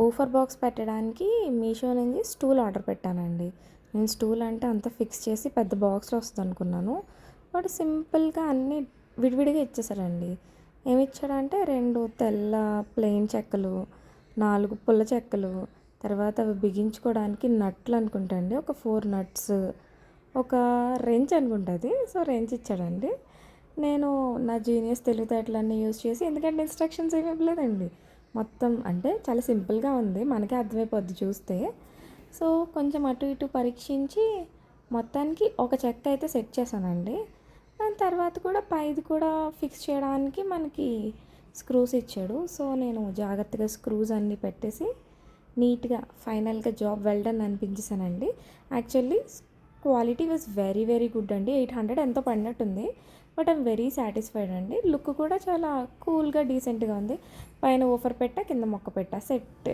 Woofer box పెట్టడానికి మీషో నుంచి stool order పెట్టానండి. నేను స్టూల్ అంటే అంతా ఫిక్స్ చేసి పెద్ద బాక్స్‌లో వస్తదనుకున్నాను. వాడు సింపుల్‌గా అన్నీ విడివిడిగా ఇచ్చేసాడండి. ఏమిచ్చాడంటే 2 తెల్ల ప్లెయిన్ చెక్కలు, 4 పుల్ల చెక్కలు, తర్వాత అవి బిగించుకోవడానికి నట్లు అనుకుంటా అండి. ఒక 4 నట్స్, ఒక రెంచ్ అనుకుంటా అది. సో, రెంచ్ ఇచ్చాడండి. నేను నా జీనియస్ తెలివితేటలన్నీ యూజ్ చేసి, ఎందుకంటే ఇన్‌స్ట్రక్షన్స్ ఏమి ఇవ్వలేదండి. మొత్తం అంటే చాలా సింపుల్‌గా ఉంది. మనకే అర్థమైపోద్ది చూస్తే. సో, కొంచెం అటు ఇటు పరీక్షించి మొత్తానికి ఒక చెక్క అయితే సెట్ చేశానండి. దాని తర్వాత కూడా పైది కూడా ఫిక్స్ చేయడానికి మనకి స్క్రూస్ ఇచ్చాడు. సో, నేను జాగ్రత్తగా స్క్రూస్ అన్నీ పెట్టేసి నీట్‌గా ఫైనల్‌గా జాబ్ వెల్ డన్ అనిపించేసానండి. Actually quality was very very good అండి. 800 ఎంతో పడినట్టుంది. బట్ ఐమ్ వెరీ సాటిస్ఫైడ్ అండి. లుక్ కూడా చాలా కూల్‌గా డీసెంట్‌గా ఉంది. పైన ఊఫర్ పెట్టా, కింద మొక్క పెట్టా సెట్.